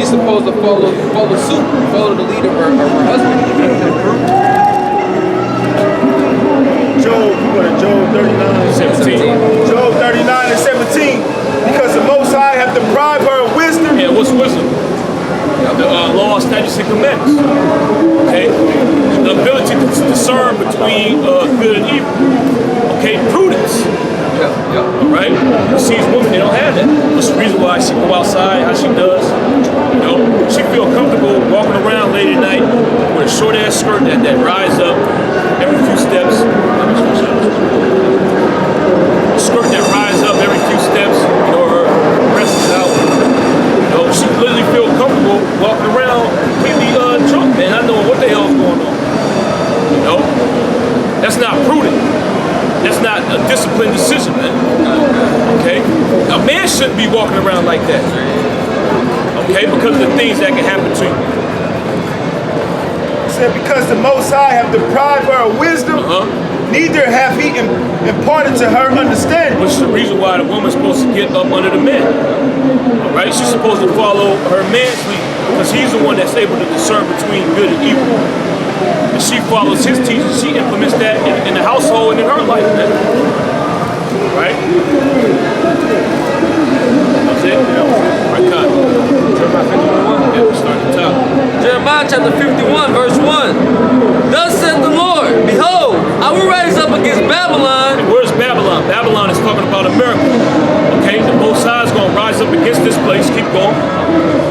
she's supposed to follow suit, follow the lead of her husband. Job 39:17. Job 39:17. Because the Most High hath deprived her of wisdom. Yeah, what's wisdom? The law, statutes, and commandments. Okay? The ability to discern between good and evil. Okay? Prudence. Right? You see these women, they don't have that. That's the reason why she go outside, how she does. You know, she feel comfortable walking around late at night with a short ass skirt that rise up every few steps. A skirt that rise up every few steps. You know, her breast is out. You know, she literally feel comfortable walking around completely drunk, man. Not knowing what the hell's going on. You know? That's not prudent. That's not a disciplined decision, man. Okay? A man shouldn't be walking around like that. Okay? Because of the things that can happen to you. He said, because the Most High have deprived her of wisdom, neither have he imparted to her understanding. Which is the reason why the woman's supposed to get up under the man. Alright? She's supposed to follow her man's lead. Because he's the one that's able to discern between good and evil. And she follows his teaching. She implements that in the household and in her life, man. Right? That's it? Right, cut. Jeremiah 51. Yeah, we start at the top. Jeremiah chapter 51, verse 1. Thus said the Lord, behold, I will rise up against Babylon. And where's Babylon? Babylon is talking about America. Okay? The Most High is going to rise up against this place. Keep going.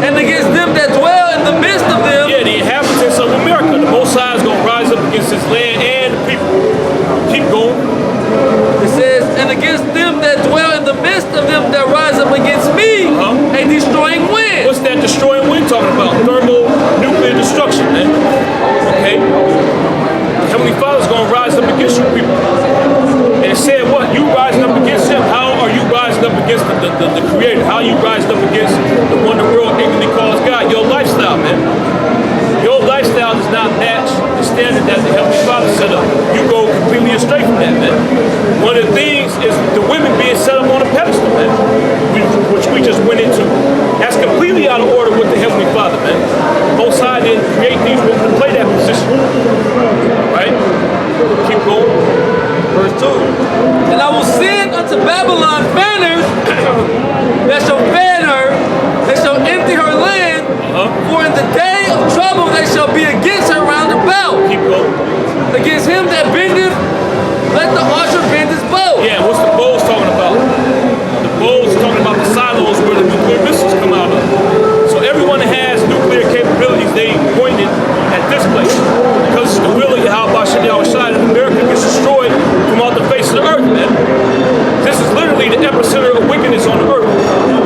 And against them that dwell in the midst of them. Yeah, the inhabitants of America. The Most High is going to rise up against his land and the people. Keep going. It says, and against them that dwell in the midst of them that rise up against me, a destroying wind. What's that destroying wind talking about? Thermonuclear destruction, man. Okay? Heavenly Father's going to rise up against you people. And it said what? You rising up against him. How are you rising up against the Creator? How are you rising up against the one the world ignorantly calls God? Your lifestyle, man. Your lifestyle does not match the standard that the Heavenly Father set up. You go completely astray from that, man. One of the things is the women being set up on a pedestal, man, which we just went into. That's completely out of order with the Heavenly Father, man. Most High didn't create these women to play that position. Right? Keep going. Verse 2. And I will send unto Babylon banners that shall fan her, that shall empty her land, for in the day of trouble they shall be against her round about. Keep going. Against him that bendeth, let the archer bend his bow. Yeah, what's the bows talking about? The bows talking about the silos where the nuclear missiles come out of. So everyone that has nuclear capabilities, they pointed at this place. Because the will of Yahweh Shai in America gets destroyed from off the face of the earth, man. This is literally the epicenter of wickedness on the earth.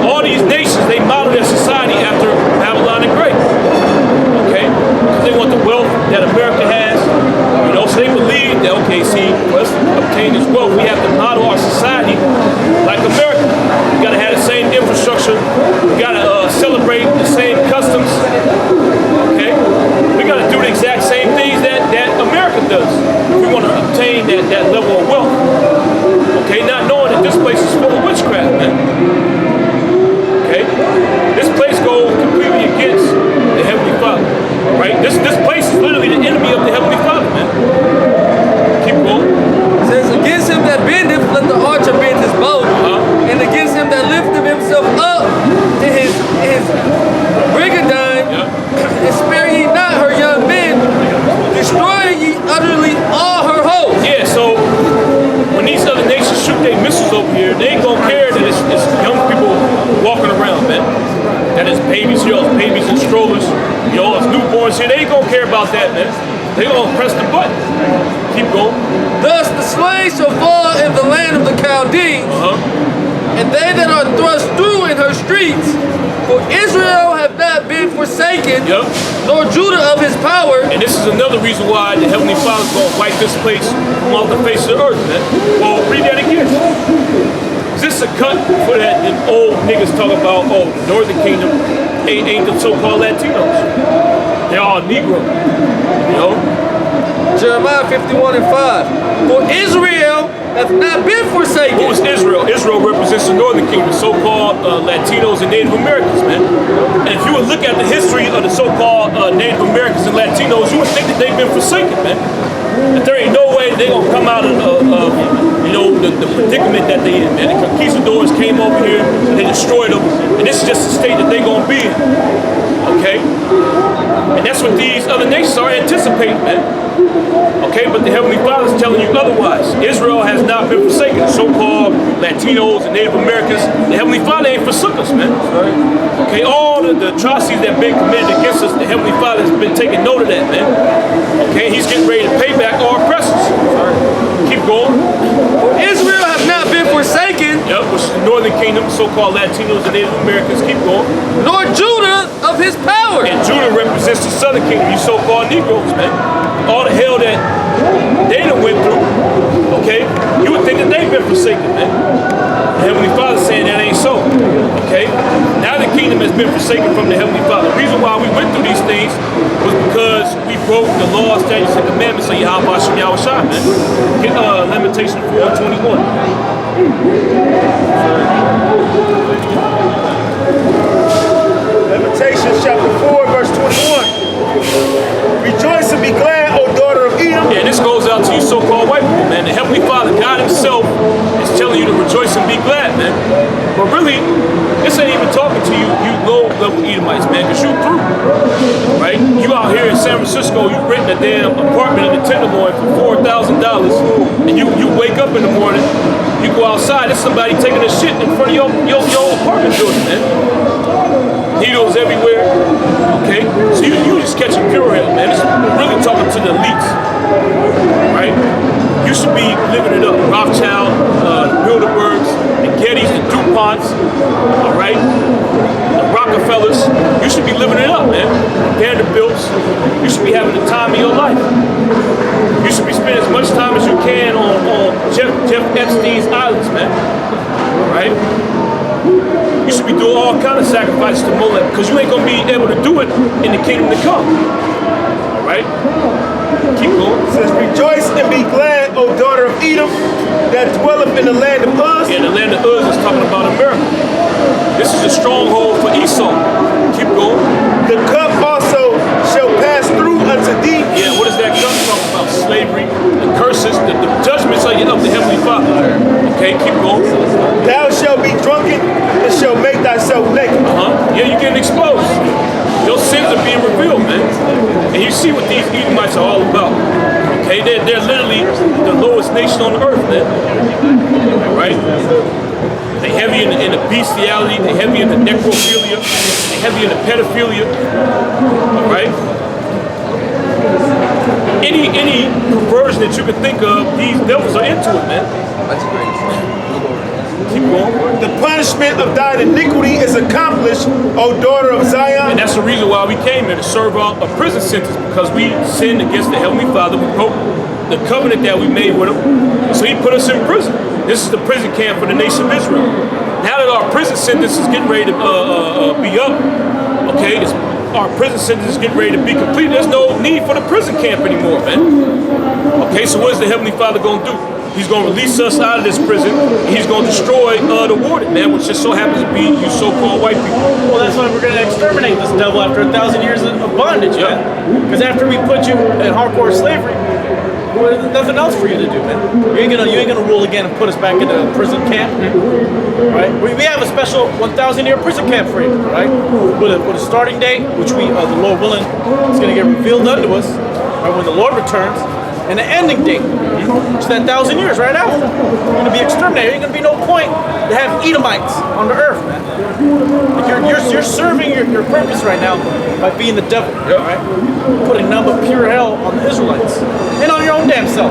All these nations, they model their society after Babylon the Great. Okay? Because they want the wealth that America has. You know, so they believe that, okay, see, for us to obtain this wealth, we have to model our society like America. We gotta have the same infrastructure. We gotta celebrate the same customs. Okay? We gotta do the exact same things that America does. We want to obtain that level of wealth. Okay? Not knowing that this place is full of witchcraft, man. Okay? This place goes completely against the Heavenly Father. Right? This place is literally the enemy of the Heavenly Father, man. Keep going. It says, against him that bendeth, let the archer bend his bow. And against him that lifteth himself up in his brigandine, and spare ye not her young men, destroy ye utterly all her hosts. Yeah, so when these other nations shoot their missiles over here, they ain't gonna care that it's young people walking around, man. That is babies here, it's babies in strollers, you know, it's newborns here. They ain't gonna care about that, man. They gonna press the button. Keep going. Thus the slain shall fall in the land of the Chaldees, and they that are thrust through in her streets. For Israel have not been forsaken, nor Judah of his power. And this is another reason why the Heavenly Father is going to wipe this place from off the face of the earth, man. Well, read that again. Is this a cut for that them old niggas talk about, oh, the Northern Kingdom ain't the so-called Latinos. They're all Negro, you know? Jeremiah 51:5. For Israel have not been forsaken. Who is Israel? Israel represents the northern kingdom, so-called Latinos and Native Americans, man. And if you would look at the history of the so-called Native Americans and Latinos, you would think that they've been forsaken, man. That there ain't no way they're gonna come out of the predicament that they in, man. The conquistadors came over here, and they destroyed them, and this is just the state that they're gonna be in. Okay? And that's what these other nations are anticipating, man. Okay, but the Heavenly Father is telling you otherwise. Israel has not been forsaken. So-called Latinos and Native Americans, the Heavenly Father ain't forsook us, man. Okay, all the atrocities that have been committed against us, the Heavenly Father has been taking note of that, man. Okay, He's getting ready to pay back our oppressors. Keep going. Israel have not been forsaken. Yep, which is the northern kingdom, so-called Latinos and Native Americans. Keep going. Nor Judah of his power. And Judah represents the southern kingdom, you so-called Negroes, man. All the hell that they done went through, okay? You would think that they've been forsaken, man. The Heavenly Father saying that ain't so, okay? Now the kingdom has been forsaken from the Heavenly Father. The reason why we went through these things was because we broke the laws, statutes, and commandments of Yahweh Shem Yahushua, man. Get Lamentation 4:21. Lamentations chapter 4, verse 21. Rejoice and be glad, O daughter of Edom. Yeah, this goes out to you so-called white people, man. The Heavenly Father, God Himself, is telling you to rejoice and be glad, man. But really, this ain't even talking to you, you low-level Edomites, man, because you through, right? You out here in San Francisco, you renting a damn apartment in the Tenderloin for $4,000, and you wake up in the morning, you go outside, there's somebody taking a shit in front of your apartment building, man. Needles everywhere, okay? So you just catching pure hell, man. It's really talking to the elites, right? You should be living it up. Rothschild, the Bilderbergs, the Gettys, the DuPonts, all right? The Rockefellers, you should be living it up, man. Vanderbilts, you should be having the time of your life. You should be spending as much time as you can on Jeff Epstein's islands, man, right? You should be doing all kind of sacrifices to Molech because you ain't going to be able to do it in the kingdom to come. All right? Keep going. It says, rejoice and be glad, O daughter of Edom, that dwelleth in the land of Uz. Yeah, the land of Uz is talking about America. This is a stronghold for Esau. Keep going. The cup also shall pass through unto thee. Yeah, what is that cup talking about? Slavery, the curses, the judgments of the Heavenly Father. Okay, keep going. Thou shalt be drunken and shall make thyself naked. Yeah, you're getting exposed. Your sins are being revealed, man. And you see what these Edomites are all about. Okay, they're literally the lowest nation on the earth, man. All right? They heavy in the bestiality, they heavy in the necrophilia, they heavy in the pedophilia. All right? Any perversion that you can think of, these devils are into it, man. That's great. Keep going. The punishment of thine iniquity is accomplished, O daughter of Zion. And that's the reason why we came here, to serve out a prison sentence, because we sinned against the Heavenly Father. We broke the covenant that we made with Him. So He put us in prison. This is the prison camp for the nation of Israel. Now that our prison sentence is getting ready to be up, okay, our prison sentence is getting ready to be complete. There's no need for the prison camp anymore, man. Okay, so what is the Heavenly Father going to do? He's going to release us out of this prison. And He's going to destroy the warden, man, which just so happens to be you so-called white people. Well, that's why we're going to exterminate this devil after 1,000 years of bondage, man. Because after we put you in hardcore slavery, well, there's nothing else for you to do, man. You ain't gonna rule again and put us back into a prison camp, right? We have a special 1,000-year prison camp for you, right? With a starting date, which we, the Lord willing, is going to get revealed unto us, right, when the Lord returns. And the ending date, which is that 1,000 years right after. You're going to be exterminated. There ain't going to be no point to have Edomites on the earth, man. Like you're serving your purpose right now by being the devil, right? Putting none but pure hell on the Israelites. And on your own damn self,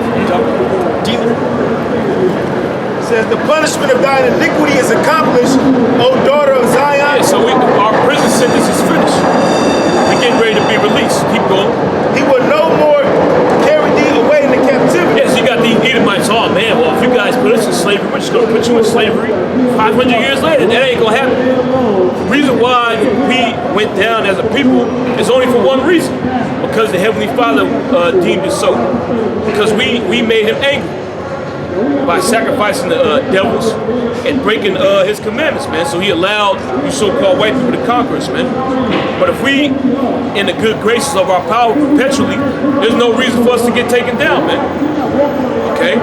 demon. It says, the punishment of thine iniquity is accomplished, O daughter of Zion. Yeah, so our prison sentence is finished. We're getting ready to be released. Keep going. He will no more carry thee away into captivity. Yes, you got these Edomites. Oh man, well if you guys put us in slavery, we're just going to put you in slavery 500 years later. That ain't going to happen. The reason why we went down as a people is only for one reason. Because the Heavenly Father deemed it so. Because we made Him angry. by sacrificing the devils and breaking his commandments, man. So he allowed you so-called white people to conquer us, man. But if we in the good graces of our power perpetually, there's no reason for us to get taken down, man. Okay?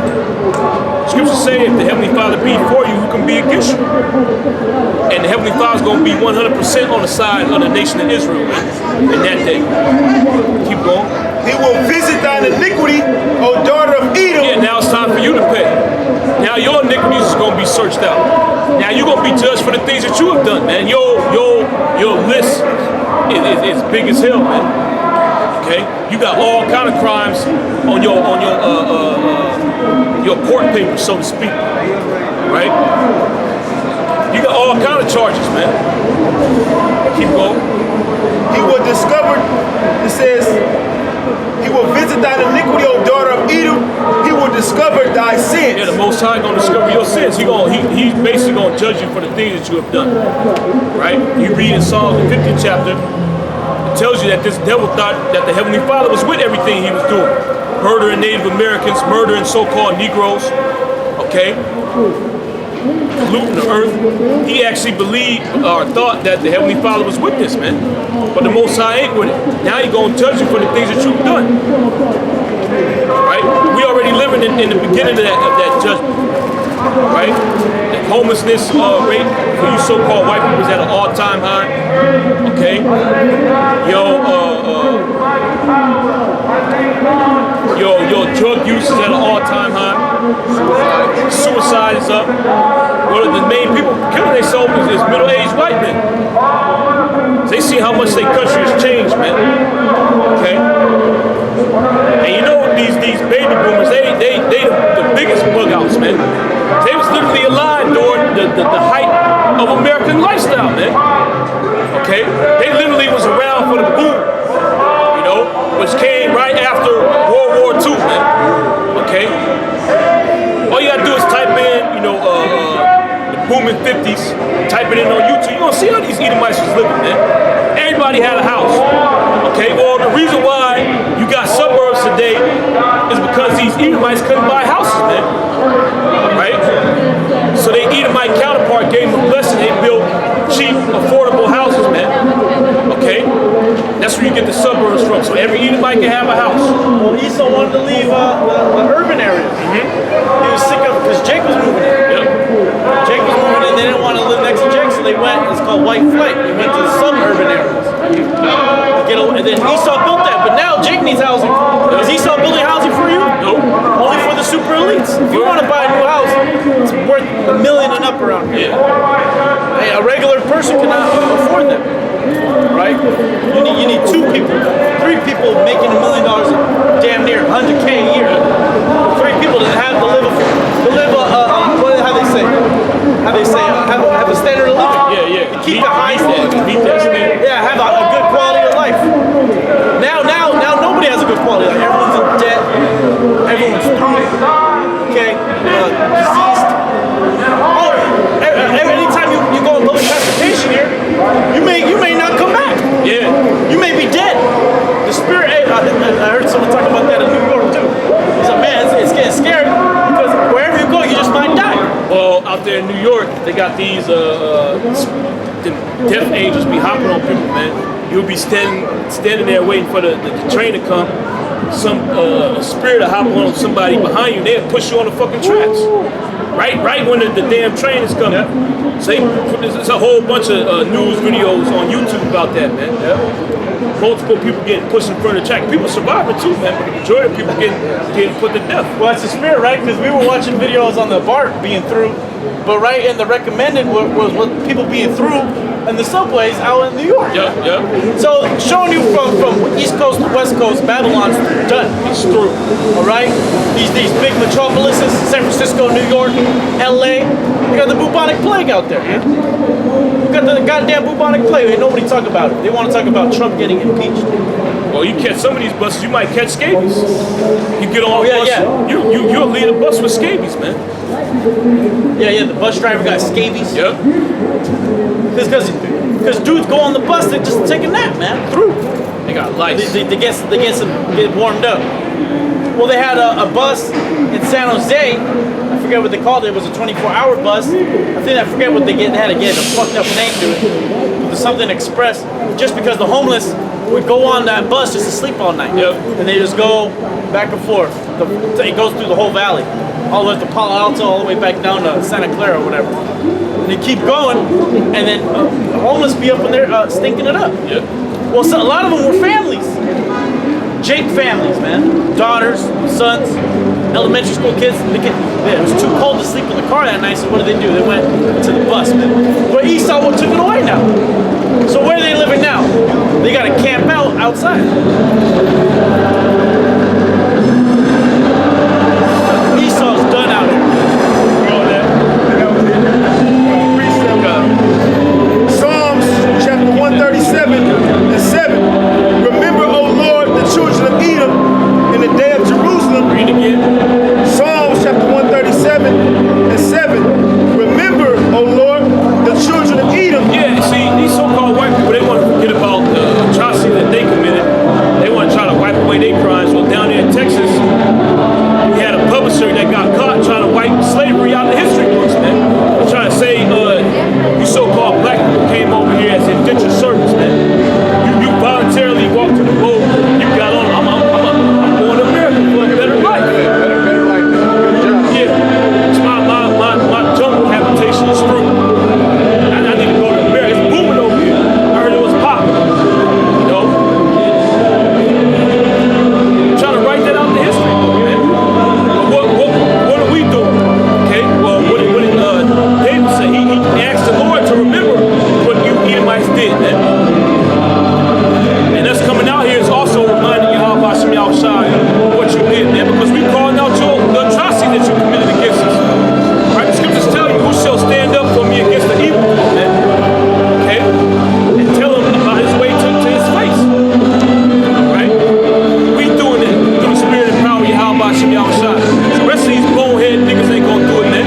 Scriptures say if the Heavenly Father be for you, who can be against you? And the Heavenly Father's going to be 100% on the side of the nation of Israel, man, in that day. Keep going. He will visit thine iniquity, O daughter of Edom. Yeah, now it's time for you to pay. Now your iniquities is going to be searched out. Now you're going to be judged for the things that you have done, man. Your list is big as hell, man. Okay, you got all kind of crimes on your court paper, so to speak. Right? You got all kind of charges, man. Keep going. He will discover, it says, he will visit thine iniquity, O daughter of Edom. He will discover thy sins. Yeah, the Most High gonna discover your sins. He's basically gonna judge you for the things that you have done. Right? You read in Psalm the 50th chapter, it tells you that this devil thought that the Heavenly Father was with everything he was doing. Murdering Native Americans, murdering so-called Negroes, okay? Polluting the earth. He actually believed or thought that the Heavenly Father was with this, man. But the Most High ain't with it. Now he's gonna judge you for the things that you've done. Right? We already living in the beginning of that judgment. Right? The homelessness rate for you so-called white people is at an all-time high. Okay? Your drug use is at an all-time high. Suicide is up. One of the main people killing themselves is middle-aged white men. They see how much their country has changed, man. Okay? And you know these baby boomers, they the biggest bug outs, man. They was literally alive during the height of American lifestyle, man. Okay? They literally was around for the boom, you know, which came right after World War II, man. Okay? All you gotta do is type in, you know, the booming 50s, type it in on YouTube. You're gonna see how these Edomites was living, man. Everybody had a house. Okay, well, the reason why you got suburbs today is because these Edomites couldn't buy houses, man. Right? So their Edomite counterpart gave them a blessing. They built cheap, affordable houses, man. Okay? That's where you get the suburbs from. So every Edomite can have a house. Well, Esau wanted to leave the urban areas. He was sick of, because Jake was moving in. Yep. Jake was moving in, they didn't want to live next to Jake, so they went, it's called white flight. They went to the suburban areas. And then Esau built that, but now Jake needs housing. Is Esau building housing for you? Nope. Only for the super elites. If you want to buy a new house, it's worth $1 million and up around here. Yeah. Hey, a regular person cannot afford that. Right? You need 2 people, 3 people making $1 million, damn near $100K a year. 3 people that have to live how they say, have a standard of living. Yeah. To keep the high standard. Meet that standard. Yeah, have a good quality of life. Now nobody has a good quality of life. Everyone's in debt. Everyone's through. Okay, diseased. Anytime you go on public transportation here, you may not come back. Yeah. You may be dead. The spirit. I heard someone talk about that in New York too. He's like, man, it's getting scary because wherever you go, you just might die. Well, out there in New York, they got these the death angels be hopping on people, man. You'll be standing there waiting for the train to come. Some spirit will hop on somebody behind you. They'll push you on the fucking tracks. Right when the damn train is coming. Yeah. So there's a whole bunch of news videos on YouTube about that, man. Yeah. Multiple people getting pushed in front of the track. People surviving too, man. But the majority of people getting put to death. Well, it's the spirit, right? Because we were watching videos on the BART being through, but right in the recommended was what people being through in the subways out in New York. Yeah. So showing you from East Coast to West Coast, Babylon's done. It's through. All right. These big metropolises, San Francisco, New York, L.A. You got the bubonic plague out there. You got the goddamn bubonic plague. Ain't nobody talk about it. They want to talk about Trump getting impeached. Well, you catch some of these buses, you might catch scabies. You get on a bus, yeah. You'll lead a bus with scabies, man. Yeah, the bus driver got scabies. Yep. Because dudes go on the bus, they just take a nap, man. Through. They got lice. They get warmed up. Well, they had a bus in San Jose forget what they called it. It was a 24-hour bus. I forget what they had to get a fucked up name to it. It was something express, just because the homeless would go on that bus just to sleep all night. Yep. And they just go back and forth. It goes through the whole valley, all the way to Palo Alto, all the way back down to Santa Clara or whatever. And they keep going, and then the homeless be up in there stinking it up. Yep. Well, so a lot of them were families. Jake families, man. Daughters, sons, elementary school kids. It was too cold to sleep in the car that night, so what did? They went to the bus, man. But Esau took it away now. So where are they living now? They got to camp out outside. Esau's done out here. Psalms chapter 137:7. Remember, O Lord, the children of Edom in the day of Jerusalem. Read again. Psalms chapter 137:7. Remember, O Lord, the children of Edom. Yeah, see, these so-called white people, they want to forget about the atrocity that they committed. They want to try to wipe away their crimes. Well, down there in Texas, we had a publisher that got caught trying to wipe slavery out of the history books, man. They're trying to say, you so-called black people came over here as indentured servants, man. You voluntarily walked to the road, you got on, I'm going to America for a better life. Better like that. Good job. Yeah, it's my jungle habitation is through. I need to go to America. It's booming over here. I heard it was popping. You know? I'm trying to write that out in the history book, man. What are we doing? Okay, well, what did David say? He asked the Lord to remember what you Edomites did, man. And us coming out here is also reminding you how about Shemi Al-Shai what you did, man, because we calling out the atrocity that you committed against us. Right? The scriptures tell you, who shall stand up for me against the evil one, man? Okay? And tell him about his way to his face. Right? We doing it through the spirit and power of Yahweh Shemi Al-Shai. The rest of these bonehead niggas ain't gonna do it, man.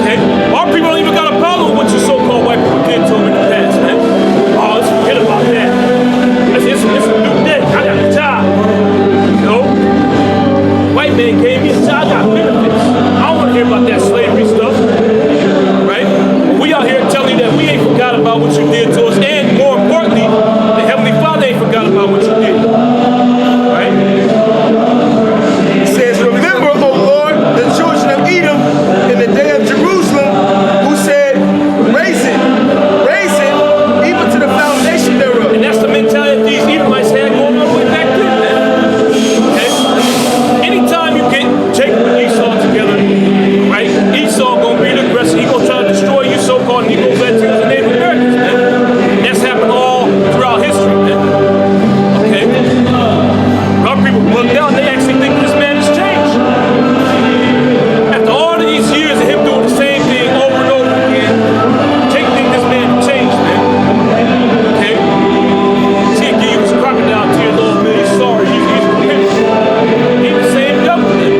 Okay? Our people don't even got a problem with what you so-called white people did to them in the past, man. Oh, let's forget about that. It's a new day. I got a job. You know? White man gave me a job. I got benefits. I don't want to hear about that slavery stuff. Right? But we out here telling you that we ain't forgot about what you did to us. And more importantly, the Heavenly Father ain't forgot about what you did. Right? It says, remember, O Lord, the children of Edom in the day of Jerusalem, who said, raise it, even to the foundation thereof. And that's the mentality that these Edomites had going on way back then, man. Okay? Anytime you get Jacob and Esau together, right? Esau gonna be the aggressor. He gonna try to destroy you so-called Negroes, Latinos, and Native Americans, man. And that's happened all throughout history, man. Okay? Our people look down, they actually think this man has changed. After all of these years of him doing the same thing over and over again, Jake think this man changed, man. Okay? See, he was crocodile tears, little man. He's sorry. He's repentant. He's the same devil, man.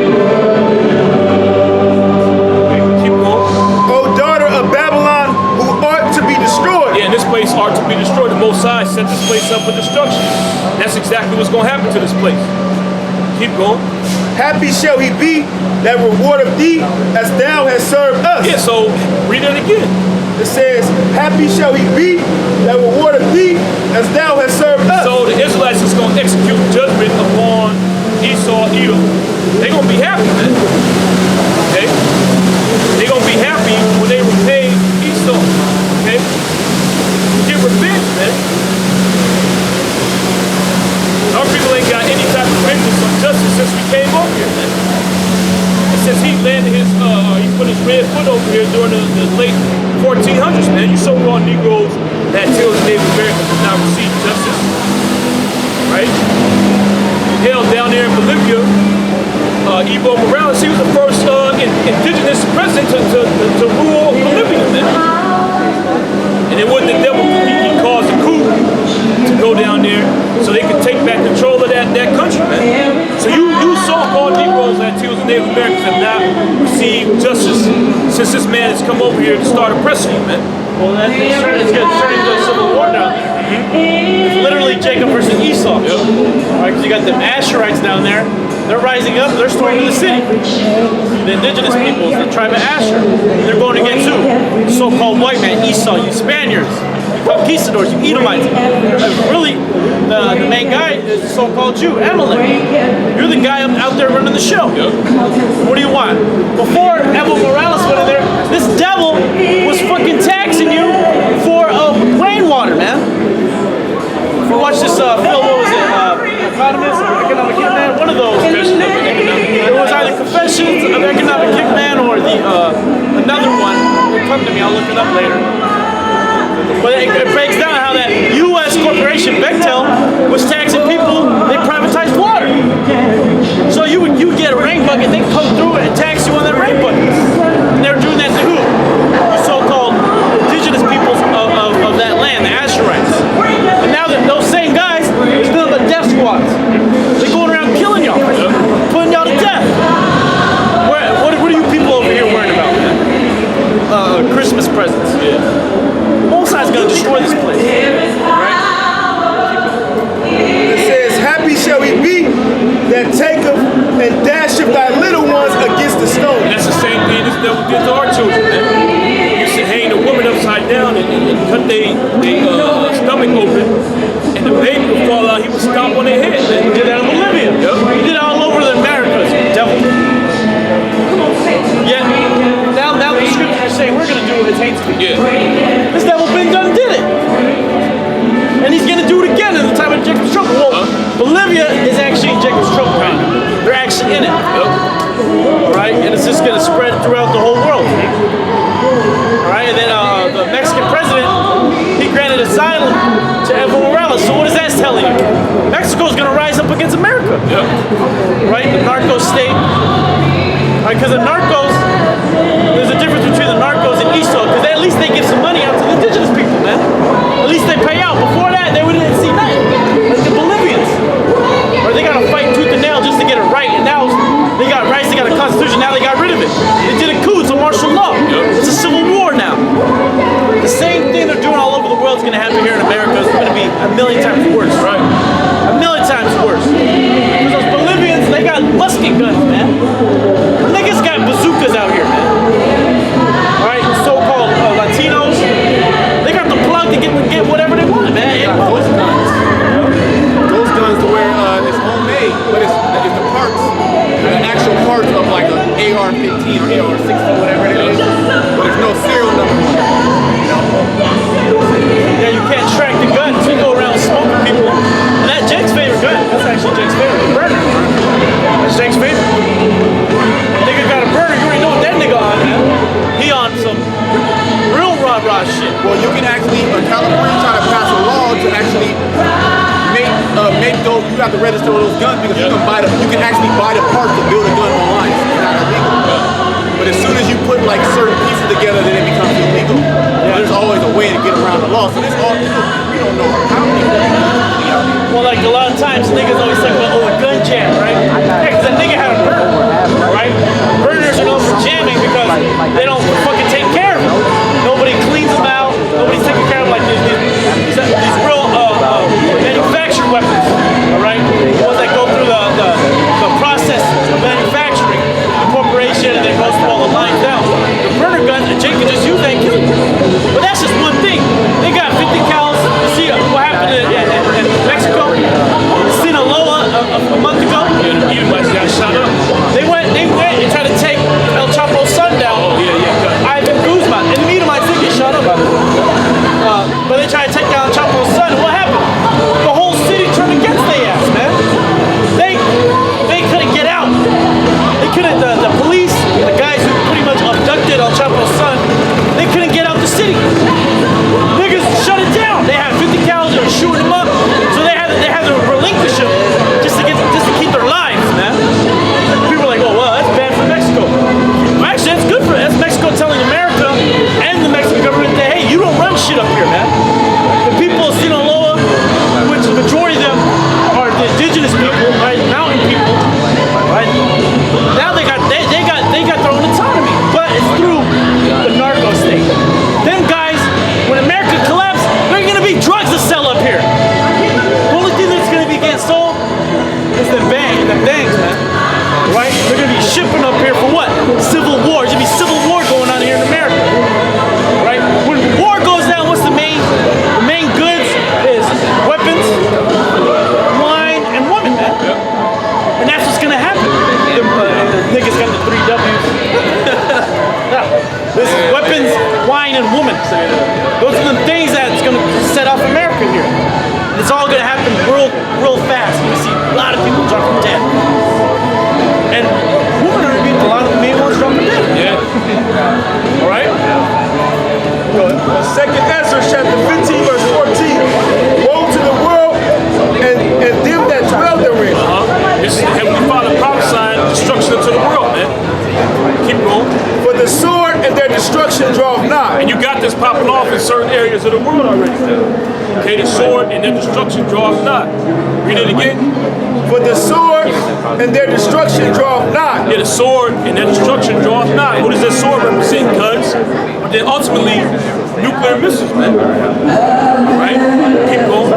Keep going. O daughter of Babylon, who ought to be destroyed. Yeah, and this place ought to be destroyed. The Most High set this place up for destruction. That's exactly what's going to happen to this place. Keep going. Happy shall he be that rewardeth thee as thou hast served us. Yeah, so read it again. It says, happy shall he be that rewardeth thee as thou hast served us. So the Israelites is going to execute judgment upon Esau, Edom. They're going to be happy, man. Okay? They're going to be happy when they repay Esau. Okay? Get revenge, man. Our people ain't got any type of vengeance or justice since we came over here, man. It says he landed he put his red foot over here during the late 1400s, man. You so-called Negroes that killed Native Americans did not receive justice. Right? Hell, down there in Bolivia, Evo Morales, he was the first indigenous president to rule Bolivia, man. And then what the devil, he caused a coup to go down there so they could take back control of that country, man. So you so-called Negroes, Latinos, and Native Americans have not received justice since this man has come over here to start oppressing you, man. Well, it's turning into a civil war down there. It's literally Jacob versus Esau. Yep. Right, because you got the Asherites down there, They're rising up. They're storming the city. The indigenous peoples, the tribe of Asher. They're going against who? So-called white man, Esau, you Spaniards, you conquistadors, you Edomites. Really, the main guy is the so-called Jew, Amalek. You're the guy out there running the show. What do you want? Before Evo Morales went in there, this devil was fucking taxing you for rainwater, man. If you watch this film, what was it? Economist or Economic Hitman? One of those. It was either Confessions of Economic Hitman or the another one. It'll come to me, I'll look it up later. But it breaks down how that U.S. corporation, Bechtel, was taxing people. They privatized water. So you would get a rain bucket, they come through and tax you on that rain bucket. And they're doing that to who? The so-called indigenous peoples of that land, the Asherites. And now that those same guys, there's nothing but death squads. They're going around killing y'all, putting y'all to death. What are you people over here worrying about, man? Christmas presents. Mosai's gonna destroy this place. Right? It says, happy shall we be that taketh and dasheth thy little ones against the stone. And that's the same thing this devil did to our children, man. He used to hang the woman upside down and cut their stomach open, and the baby would fall out, he would stomp on their head. He did that in Bolivia. He did it all over the Americas, devil. Yeah, now the scriptures are saying we're gonna do what it hates to be. This devil been done did it. And he's gonna do it again in the time of Jacob's trouble. Well, Bolivia is actually in Jacob's trouble right now. They're actually in it. Right? And it's just gonna spread throughout the whole world. Alright, and then the Mexican president, he granted asylum to Evo Morales. So what is that telling you? Mexico's gonna rise up against America. Right? The narco state. Right? Because the narcos, there's a difference between the narcos and Esaus, because at least they give some money out to the indigenous people, man. At least they pay out. Before that, they wouldn't see nothing. Like the Bolivians. Or they gotta fight tooth and nail just to get it right. And now they got rights, they got a constitution, now they got rid of it. They did a coup, it's a martial law. It's a civil war now. The same thing they're doing all over the world is gonna happen here in America. It's gonna be a million times worse. Right? A million times worse. Because those Bolivians, they got musket guns, man. Niggas got bazookas out here, man. Alright, so-called Latinos, they got the plug to get whatever they want, man. Those guns to where it's homemade, but it's the parts, the actual parts of like an AR-15 or AR-16, whatever it is. But there's no serial number on it. Yeah, you can't track the guns. You go around smoking people. And that's Jake's favorite gun. That's actually Jake's favorite. The burner. That's Jake's favorite. Nigga got a burner. You already know what that nigga on, man. He on some real rah-rah shit. Well, you can actually, California trying to pass a law to actually make those, you have to register those guns because you can buy them, you can actually buy the parts to build a gun online. It's not illegal. But as soon as you put like certain pieces together, then it becomes illegal. There's always a way to get around the law. So this all, we don't know how many people out here. Well, like a lot of times, niggas always talk about, a gun jam, right? Yeah, because that nigga had a burner, right? Burners are known for jamming because they don't fucking take care of them. Nobody cleans them out. Nobody's taking care of them like these real manufactured weapons, all right? The ones that go through the process of manufacturing, the corporation, and then goes through all the lines down. The burner gun, Jake can just use that and kill you. But that's just one thing. They got 50 cals. You see what happened in Mexico? Sinaloa a month ago? Yeah, the Edomites got shot up. They went and tried to take El Chapo's son down. Oh, yeah. swine and woman. Those are the things that's going to set off America here. And it's all going to happen real fast. You're going to see a lot of people dropping dead. And women are going to be a lot of the main ones dropping dead. Yeah. All right? Second Ezra chapter 15 verse 14. Woe to the world and them that dwell therein. This is the Heavenly Father prophesying destruction to the world, man. Keep going. For the sword and their destruction draweth nigh. And you got this popping off in certain areas of the world already. Okay, the sword and their destruction draweth nigh. Read it again. For the sword and their destruction draweth nigh. Yeah, the sword and their destruction draweth nigh. What does that sword represent? Guns. But then ultimately, nuclear missiles, man. Right? Keep going.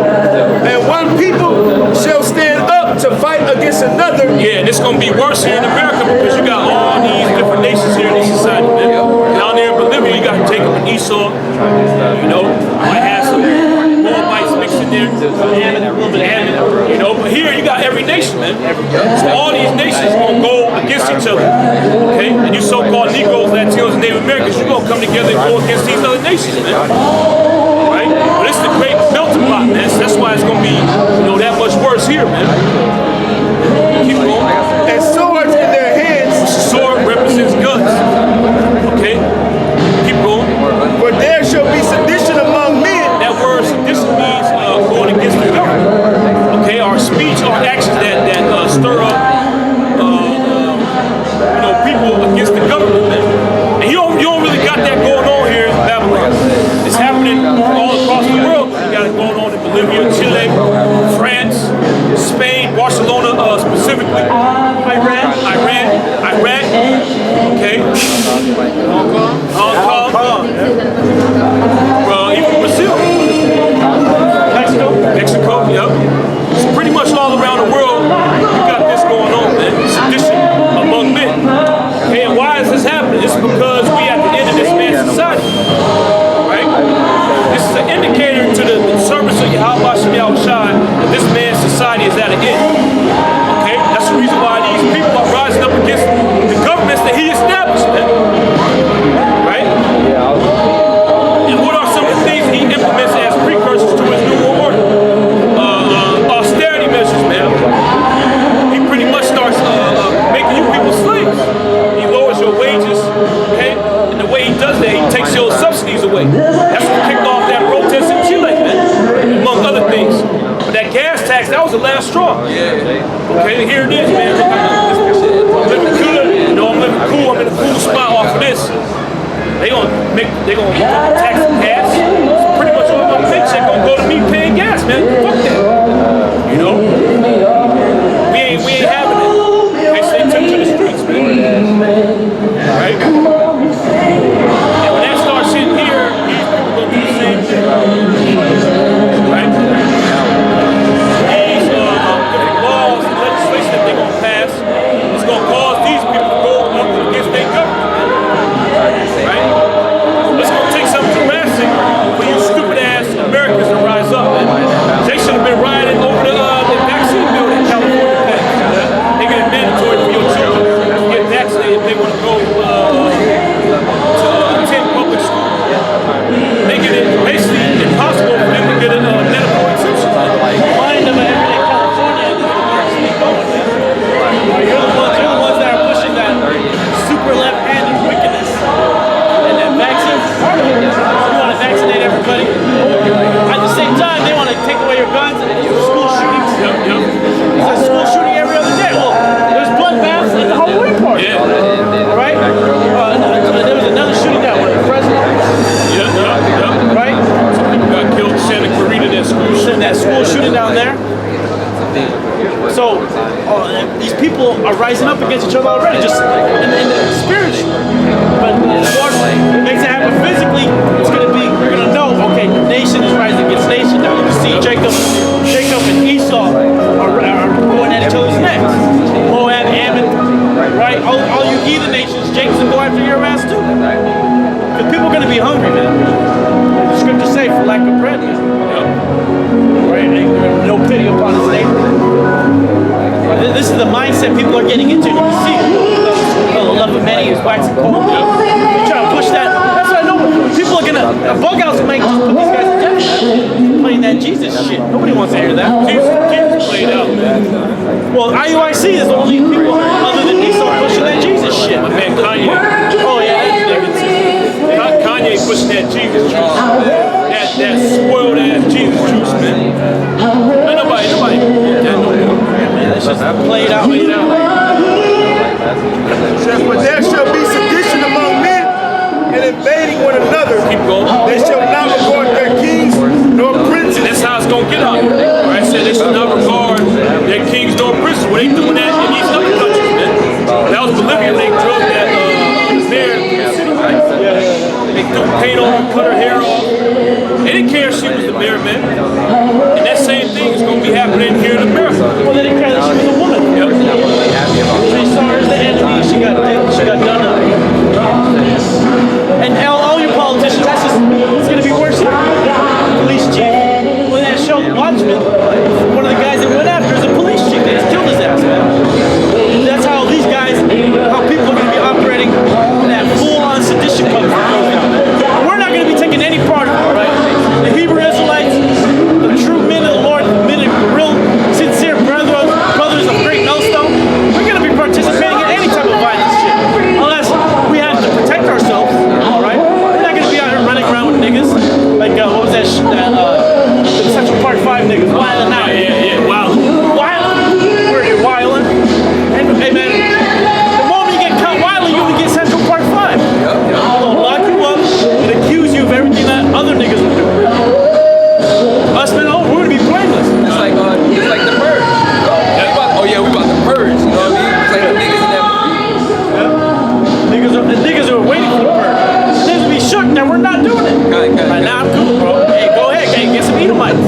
And one people shall stand up to fight against another. Yeah, and it's going to be worse here in America because you got all these different nations here in this society, man. Down there in Bolivia, you got Jacob and Esau. You know, might have some Moabites mixed in there. You know, but here you got every nation, man. So all these nations going to go against each other. Okay? And you so-called Negroes, Latinos, and Native Americans, you're going to come together and go against these other nations, man. Right? But it's the great melting pot, man. So that's why it's going to be, you know, that much worse here, man. Keep going. And swords in their hands. Sword represents guns. Okay? Keep going. For there shall be sedition among men. That word sedition means going against the government. Okay? Our speech, our actions that stir up, you know, people against the government, man. And you don't really got that going on here in Babylon. It's happening all across the world. You got it going on in Bolivia, Chile, France, Spain, Barcelona specifically, Iraq, okay, Hong Kong, even Brazil, Mexico, yep. So pretty much all around the world, you got this going on, man. Sedition among men. Okay, and why is this happening? It's because we at the end of this man's society, right? This is an indicator to the service of Yahweh Shem Yahushai that this man's society is at an end. Okay, that's the reason why these people are rising up against the governments that he established, man. Right? And what are some of the things he implements as precursors to his new world order? Austerity measures, man. He pretty much starts making you people slaves. He lowers your wages, okay? And the way he does that, he takes your subsidies away. That's what kicked off that protest in Chile, man, among other things. But that gas tax, that was the last straw. Okay, here it is, man. I'm living good, you know, I'm living cool, I'm in a cool spot off of this. They gonna tax gas. So pretty much all my paycheck gonna go to me paying gas, man. Fuck that. You know? We ain't having it. They say took to the streets, man. Right? And when that starts hitting here, these people gonna do the same thing. Right? These different laws and legislation that they're gonna pass is gonna cause these people to go up against their government. Right? It's gonna take something drastic for you stupid ass Americans to rise up, man. They should have been rioting over the vaccine bill that California passed. They get it mandatory for your children to get vaccinated if they want to go to attend public school. They get it basically impossible for them to get a medical exemption. Mind of everyday California is going, man. You're the ones that are pushing that super left-handed wickedness. And that vaccines is part of it. You want to vaccinate everybody. At the same time, they want to take away your guns and school shootings. There's a school shooting every other day. Well, there's bloodbaths at the Halloween party. Right? There was another shooting that one, the president. Right? Some people got killed in Santa Clarita, that school Shooting down there. So these people are rising up against each other already, just in the spiritual. But of course, it makes it happen physically. It's gonna be, we're gonna know, okay, nation is rising against nation. Now you can see Jacob and Esau are going at each other's necks. Moab, Ammon, right? All you heathen nations, Jacob's gonna go after your ass too. Because people are gonna be hungry, man. The scriptures say, for lack of bread, man. Right? No pity upon his neighbor. This is the mindset people are getting into. You can see it. The love of many is waxing cold. They try to push that. That's what I know. People The bug outs might just put these guys to death, man. Playing that Jesus shit. Nobody wants to hear that. Jesus played out, man. Well, IUIC is the only people other than Esau pushing that Jesus shit. My man Kanye. Oh yeah, that's niggas. Kanye pushing that Jesus juice. That spoiled ass Jesus juice, man. Ain't nobody that no more. Man, that's just played out. Says, but there shall be sedition among men and invading one another. Keep going. They shall not regard their kings nor princes. That's how it's gonna get out here. Right? I said they should not regard their kings nor princes. Well, they doing that in these other countries, man. That was Bolivia. They drove that mayor through the city, right? They threw paint on her, cut her hair off. They didn't care if she was the mayor, man. And that same thing is gonna be happening here in America. Well, they didn't care that she was a woman. Yep. They saw her as the enemy. She got done up. And all your politicians, it's gonna be worse here. Police chief. When that show Watchmen, one of the guys that went after is a police chief. They just killed his ass, man. That's how these guys, how people are gonna be operating in that full-on sedition country. We're not gonna be taking any part of it, right? The Hebrew Israelites, the true men of the Lord, men of real sincere brothers of great millstone, we're gonna be participating in any type of violence shit. Unless we have to protect ourselves, alright? We're not gonna be out here running around with niggas. Like, what was that the Central Park 5 niggas, wilding out. Yeah, wow. Wilding? We're here wilding. And, hey man, the moment you get caught wilding, you can get Central Park 5. They'll lock you up and accuse you of everything that other niggas would do. Us men, we're gonna be blameless. It's like the purge. We about to purge. You know what I mean? It's like the niggas in that movie. The niggas are waiting for the purge. The niggas will be shook that we're not doing it. Like, nah, I'm cool, bro. Hey, go ahead. Hey, get some Edomites.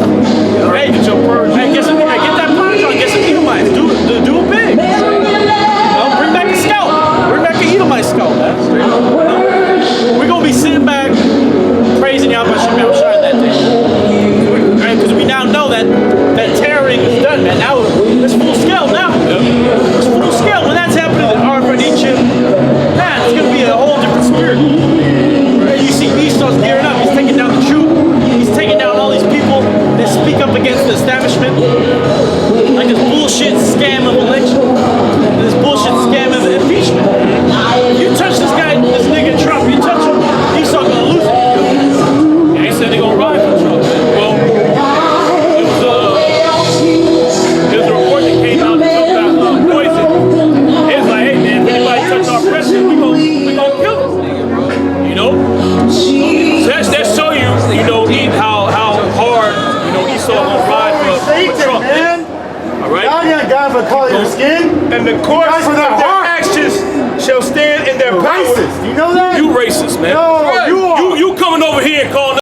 Hey, get your purge. Hey, get that purge on. Get some Edomites. Do it big. Bring back a scout. Bring back an Edomite scout, man. We're gonna be sitting back praising Yahweh Shem Shine that day. Right? Because we now know that tearing is done, man. Now it's full scale now. It's full scale. When that's happening in Egypt, man, it's gonna be a whole different spirit. Right? You see Esau's gearing up. He's taking down the truth. He's taking down all these people that speak up against the establishment. Like this bullshit scam of election. This bullshit scam of impeachment. If you touch this guy, this nigga Trump, you touch him, Esau gonna lose it. Yeah, they said they gonna ride for Trump. Well, there's a report that came out that talked about poison. It's like, hey man, if anybody touch our president, we gonna kill him. You know? So that show you know, how hard, Esau gonna ride for Trump. Man. All right? Y'all got God for calling your skin, and the course of their actions shall stand in their places. You know that? You racist, man. No, you are. You coming over here and calling